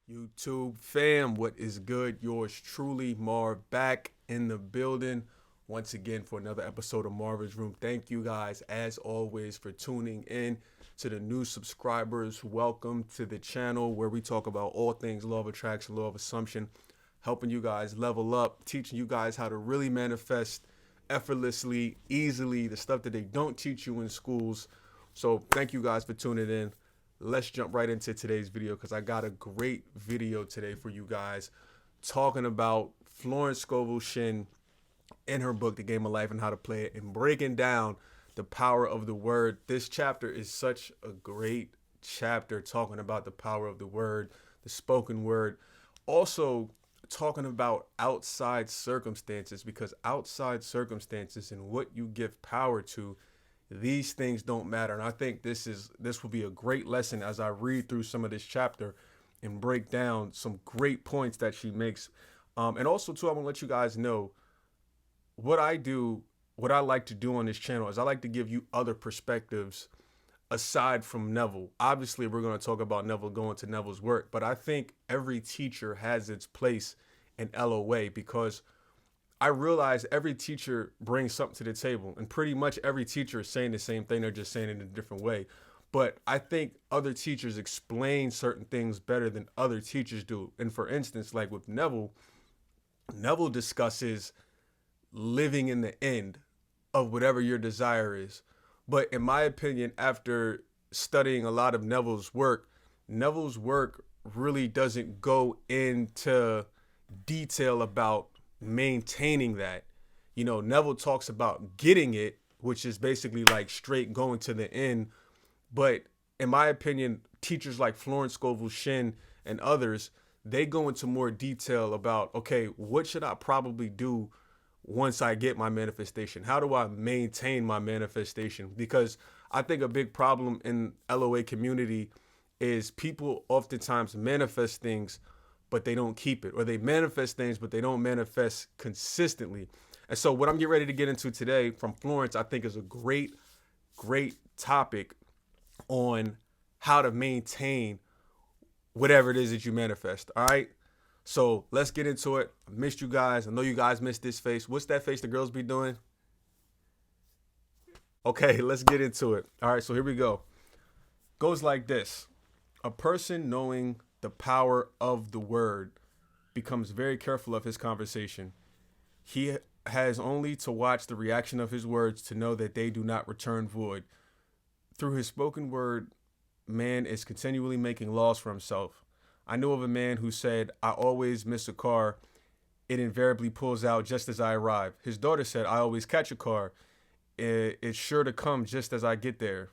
YouTube fam, what is good? Yours truly, Marv, back in the building once again for another episode of Marvin's Room. Thank you guys, as always, for tuning in. To the new subscribers, welcome to the channel where we talk about all things law of attraction, law of assumption, helping you guys level up, teaching you guys how to really manifest effortlessly, easily, the stuff that they don't teach you in schools. So thank you guys for tuning in. Let's jump right into today's video because I got a great video today for you guys talking about Florence Scovel Shinn in her book, The Game of Life and How to Play It, and breaking down the power of the word. This chapter is such a great chapter talking about the power of the word, the spoken word. Also talking about outside circumstances, because outside circumstances and what you give power to, these things don't matter. And I think this will be a great lesson as I read through some of this chapter and break down some great points that she makes. And also too, I want to let you guys know what I do, what I like to do on this channel is I like to give you other perspectives aside from Neville. Obviously, we're going to talk about Neville going to Neville's work, but I think every teacher has its place in LOA because I realize every teacher brings something to the table, and pretty much every teacher is saying the same thing. They're just saying it in a different way. But I think other teachers explain certain things better than other teachers do. And for instance, like with Neville, Neville discusses living in the end of whatever your desire is. But in my opinion, after studying a lot of Neville's work really doesn't go into detail about maintaining that. You know, Neville talks about getting it, which is basically like straight going to the end. But in my opinion, teachers like Florence Scovel Shinn and others, they go into more detail about, okay, what should I probably do once I get my manifestation? How do I maintain my manifestation? Because I think a big problem in LOA community is people oftentimes manifest things but they don't keep it, or they manifest things, but they don't manifest consistently. And so what I'm getting ready to get into today from Florence, I think is a great topic on how to maintain whatever it is that you manifest. All right. So let's get into it. I missed you guys. I know you guys missed this face. What's that face the girls be doing? Okay, let's get into it. All right. So here we go. Goes like this. A person knowing the power of the word becomes very careful of his conversation. He has only to watch the reaction of his words to know that they do not return void. Through his spoken word, man is continually making laws for himself. I know of a man who said, I always miss a car. It invariably pulls out just as I arrive. His daughter said, I always catch a car. It's sure to come just as I get there.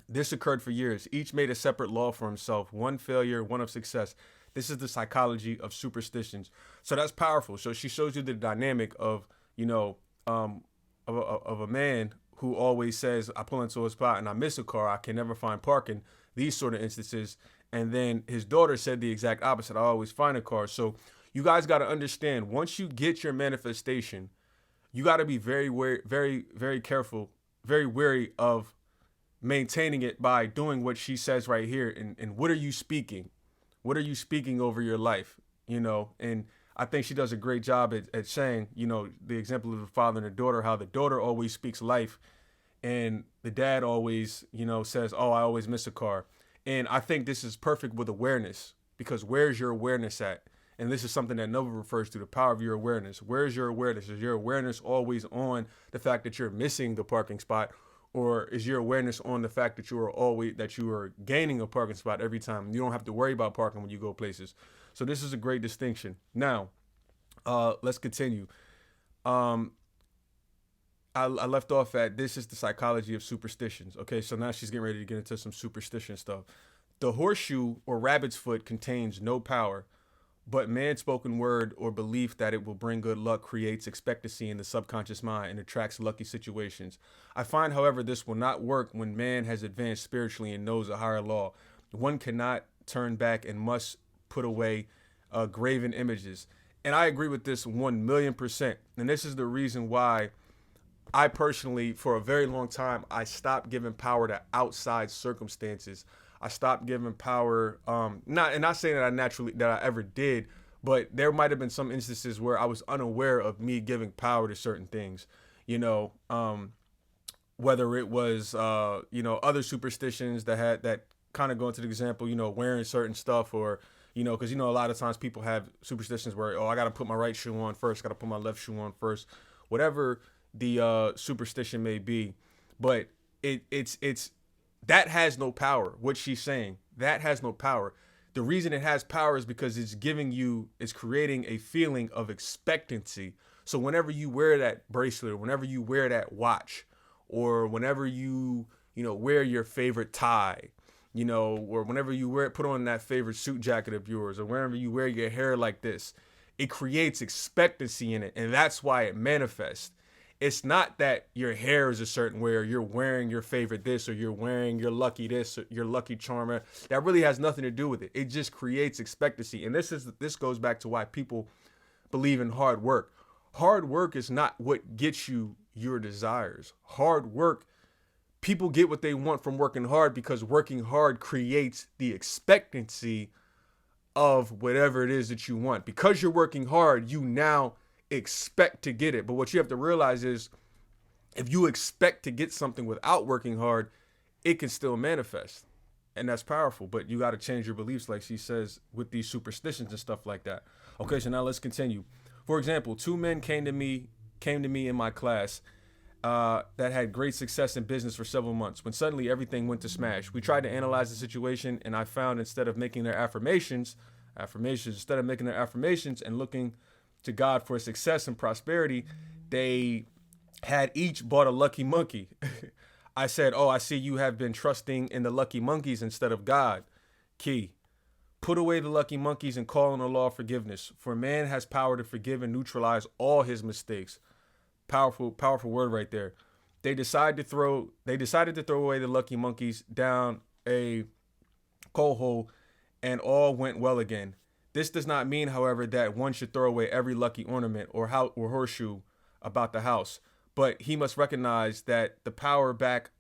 This occurred for years. Each made a separate law for himself. One failure, one of success. This is the psychology of superstitions. So that's powerful. So she shows you the dynamic of, of a man who always says, I pull into a spot and I miss a car. I can never find parking. These sort of instances. And then his daughter said the exact opposite. I always find a car. So you guys got to understand, once you get your manifestation, you got to be very, very careful, very wary of maintaining it by doing what she says right here. And what are you speaking? What are you speaking over your life? And I think she does a great job at saying, the example of the father and the daughter, how the daughter always speaks life and the dad always, says, oh, I always miss a car. And I think this is perfect with awareness, because where's your awareness at? And this is something that Nova refers to, the power of your awareness. Where's your awareness? Is your awareness always on the fact that you're missing the parking spot? Or is your awareness on the fact that you are gaining a parking spot every time? You don't have to worry about parking when you go places. So this is a great distinction. Now, let's continue. I left off at, this is the psychology of superstitions. Okay, so now she's getting ready to get into some superstition stuff. The horseshoe or rabbit's foot contains no power, but man's spoken word or belief that it will bring good luck creates expectancy in the subconscious mind and attracts lucky situations. I find, however, this will not work when man has advanced spiritually and knows a higher law. One cannot turn back and must put away graven images. And I agree with this 1,000,000%. And this is the reason why I personally, for a very long time, I stopped giving power to outside circumstances. I stopped giving power. Not saying that I ever did, but there might have been some instances where I was unaware of me giving power to certain things. You know, whether it was other superstitions that kind of go into the example, wearing certain stuff, or because a lot of times people have superstitions where, oh, I got to put my right shoe on first, got to put my left shoe on first, whatever the superstition may be. But it's that has no power. What she's saying, that has no power. The reason it has power is because it's creating a feeling of expectancy. So whenever you wear that bracelet, or whenever you wear that watch, or whenever you wear your favorite tie, or whenever you put on that favorite suit jacket of yours, or whenever you wear your hair like this, it creates expectancy in it, and that's why it manifests. It's not that your hair is a certain way, or you're wearing your favorite this, or you're wearing your lucky this, or your lucky charmer. That really has nothing to do with it. It just creates expectancy, and this goes back to why people believe in hard work. Hard work is not what gets you your desires. Hard work, people get what they want from working hard, because working hard creates the expectancy of whatever it is that you want. Because you're working hard, you now expect to get it. But what you have to realize is, if you expect to get something without working hard, it can still manifest. And that's powerful, but you got to change your beliefs, like she says, with these superstitions and stuff like that. Okay, so now let's continue. For example, two men came to me in my class that had great success in business for several months, when suddenly everything went to smash. We tried to analyze the situation, and I found instead of making their affirmations and looking to God for success and prosperity, they had each bought a lucky monkey. I said, "Oh, I see you have been trusting in the lucky monkeys instead of God." Key. Put away the lucky monkeys and call on the law of forgiveness. For man has power to forgive and neutralize all his mistakes. Powerful, powerful word right there. They decided to throw away the lucky monkeys down a coal hole, and all went well again. This does not mean, however, that one should throw away every lucky ornament or horseshoe about the house, but he must recognize that the power back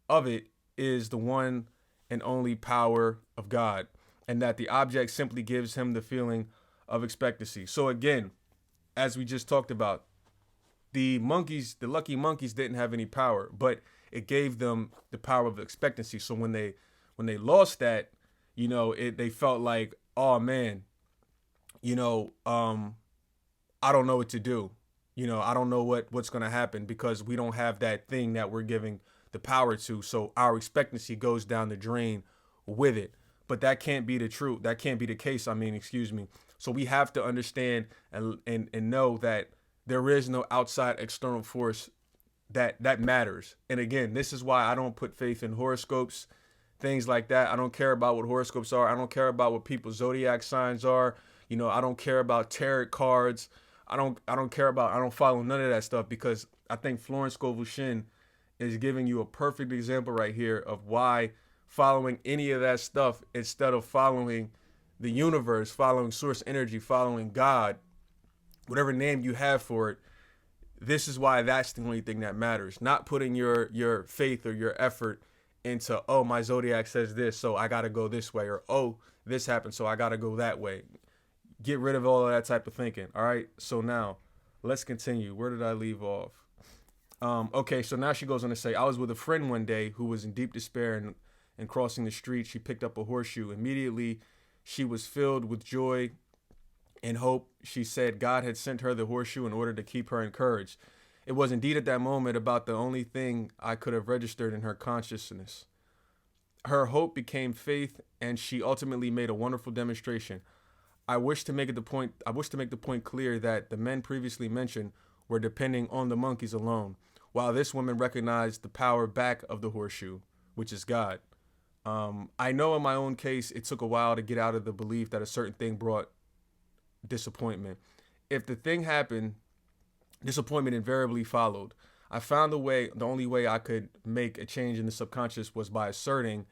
of it is the one and only power of God, and that the object simply gives him the feeling of expectancy. So again, as we just talked about, the lucky monkeys didn't have any power, but it gave them the power of expectancy. So when they lost that, they felt like, oh man, I don't know what to do. I don't know what's going to happen, because we don't have that thing that we're giving the power to. So our expectancy goes down the drain with it. But that can't be the truth. That can't be the case. Excuse me. So we have to understand and know that there is no outside external force that matters. And again, this is why I don't put faith in horoscopes, things like that. I don't care about what horoscopes are. I don't care about what people's zodiac signs are. I don't care about tarot cards. I don't follow none of that stuff, because I think Florence Scovel Shinn is giving you a perfect example right here of why following any of that stuff, instead of following the universe, following source energy, following God, whatever name you have for it, this is why that's the only thing that matters. Not putting your faith or your effort into, oh, my zodiac says this, so I got to go this way, or, oh, this happened, so I got to go that way. Get rid of all of that type of thinking. All right. So now let's continue. Where did I leave off? Okay. So now she goes on to say, I was with a friend one day who was in deep despair, and crossing the street, she picked up a horseshoe. Immediately, she was filled with joy and hope. She said God had sent her the horseshoe in order to keep her encouraged. It was indeed at that moment about the only thing I could have registered in her consciousness. Her hope became faith, and she ultimately made a wonderful demonstration. I wish to make the point clear that the men previously mentioned were depending on the monkeys alone, while this woman recognized the power back of the horseshoe, which is God. I know in my own case, it took a while to get out of the belief that a certain thing brought disappointment. If the thing happened, disappointment invariably followed. I found the only way I could make a change in the subconscious was by asserting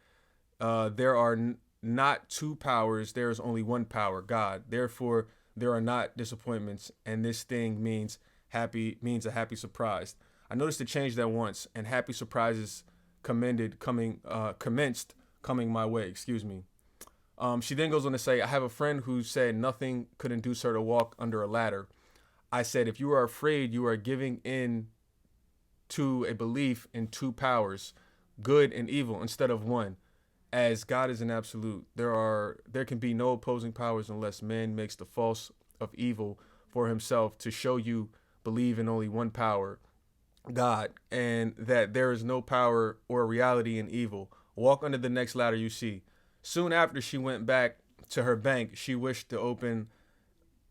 there are not two powers, there is only one power, God. Therefore, there are not disappointments, and this thing means a happy surprise. I noticed the change that once, and happy surprises commenced coming my way. Excuse me. She then goes on to say, I have a friend who said nothing could induce her to walk under a ladder. I said, if you are afraid, you are giving in to a belief in two powers, good and evil, instead of one. As God is an absolute, there can be no opposing powers unless man makes the false of evil for himself to show you believe in only one power, God, and that there is no power or reality in evil. Walk under the next ladder you see. Soon after she went back to her bank, she wished to open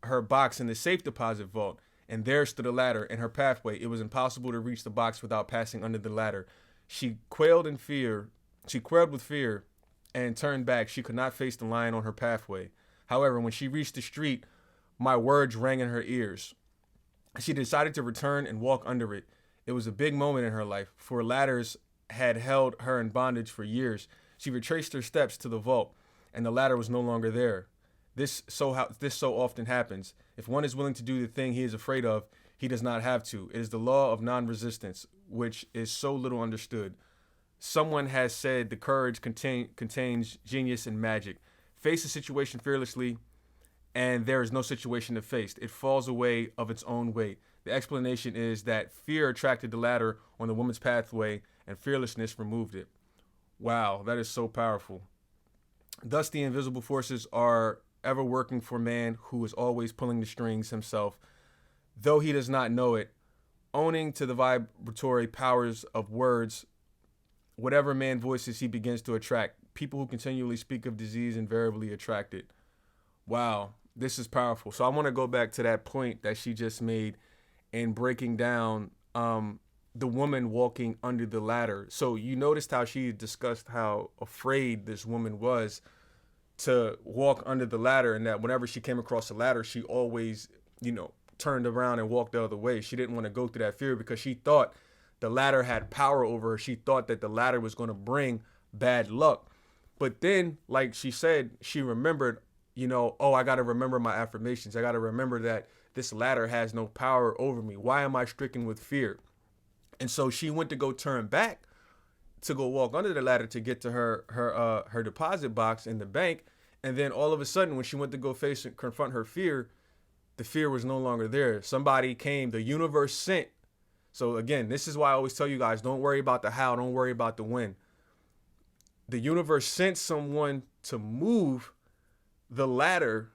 her box in the safe deposit vault, and there stood a ladder in her pathway. It was impossible to reach the box without passing under the ladder. She quailed in fear. She quailed with fear and turned back. She could not face the lion on her pathway. However, when she reached the street, my words rang in her ears. She decided to return and walk under it. It was a big moment in her life, for ladders had held her in bondage for years. She retraced her steps to the vault, and the ladder was no longer there. This so often happens. If one is willing to do the thing he is afraid of, he does not have to. It is the law of non-resistance, which is so little understood. Someone has said the courage contains genius and magic. Face a situation fearlessly, and there is no situation to face. It falls away of its own weight. The explanation is that fear attracted the ladder on the woman's pathway, and fearlessness removed it. Wow, that is so powerful. Thus, the invisible forces are ever working for man, who is always pulling the strings himself, though he does not know it, owning to the vibratory powers of words. Whatever man voices, he begins to attract. People who continually speak of disease invariably attract it. Wow, this is powerful. So I want to go back to that point that she just made in breaking down the woman walking under the ladder. So you noticed how she discussed how afraid this woman was to walk under the ladder, and that whenever she came across the ladder, she always, turned around and walked the other way. She didn't want to go through that fear because she thought the ladder had power over her. She thought that the ladder was going to bring bad luck. But then, like she said, she remembered, I got to remember my affirmations. I got to remember that this ladder has no power over me. Why am I stricken with fear? And so she went to go turn back to go walk under the ladder to get to her deposit box in the bank. And then all of a sudden, when she went to go face and confront her fear, the fear was no longer there. Somebody came, the universe sent. So again, this is why I always tell you guys, don't worry about the how, don't worry about the when. The universe sent someone to move the ladder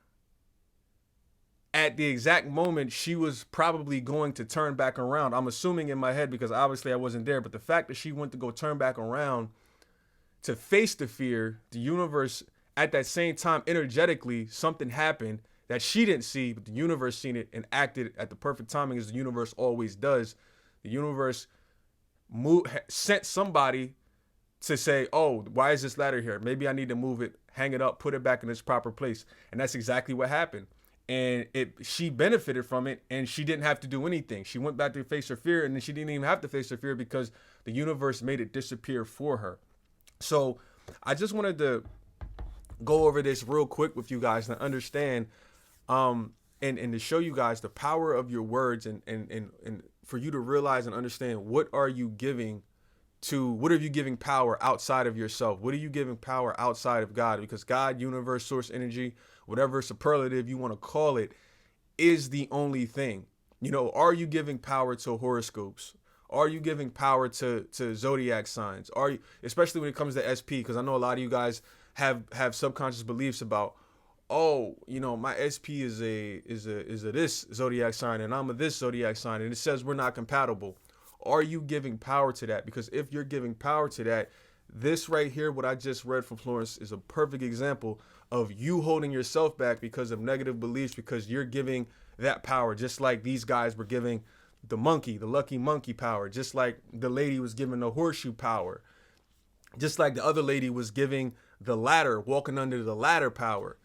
at the exact moment she was probably going to turn back around. I'm assuming in my head because obviously I wasn't there, but the fact that she went to go turn back around to face the fear, the universe at that same time, energetically, something happened that she didn't see, but the universe seen it and acted at the perfect timing, as the universe always does. The universe sent somebody to say, oh, why is this ladder here? Maybe I need to move it, hang it up, put it back in its proper place. And that's exactly what happened. And she benefited from it, and she didn't have to do anything. She went back to face her fear, and then she didn't even have to face her fear because the universe made it disappear for her. So I just wanted to go over this real quick with you guys to understand and to show you guys the power of your words, and for you to realize and understand what are you giving power outside of yourself? What are you giving power outside of God? Because God, universe, source, energy, whatever superlative you want to call it, is the only thing. Are you giving power to horoscopes? Are you giving power to zodiac signs? Are you, especially when it comes to SP? Because I know a lot of you guys have subconscious beliefs about, my SP is a this zodiac sign, and I'm a this zodiac sign, and it says we're not compatible. Are you giving power to that? Because if you're giving power to that, this right here, what I just read from Florence, is a perfect example of you holding yourself back because of negative beliefs, because you're giving that power, just like these guys were giving the lucky monkey power, just like the lady was giving the horseshoe power, just like the other lady was giving the ladder, walking under the ladder power.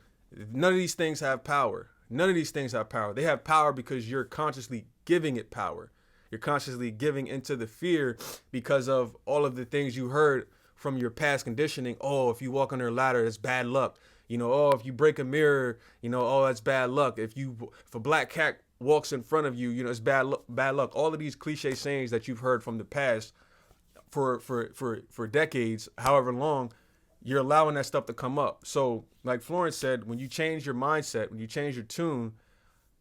None of these things have power. None of these things have power. They have power because you're consciously giving it power. You're consciously giving into the fear because of all of the things you heard from your past conditioning. Oh, if you walk under a ladder, it's bad luck. If you break a mirror, that's bad luck. If a black cat walks in front of you, it's bad luck. All of these cliche sayings that you've heard from the past for decades, however long, you're allowing that stuff to come up. So, like Florence said, when you change your mindset, when you change your tune,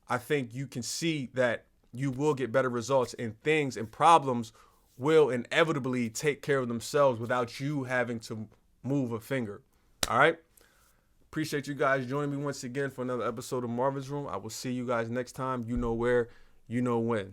I think you can see that you will get better results, and things and problems will inevitably take care of themselves without you having to move a finger. All right? Appreciate you guys joining me once again for another episode of Marvin's Room. I will see you guys next time. You know where, you know when.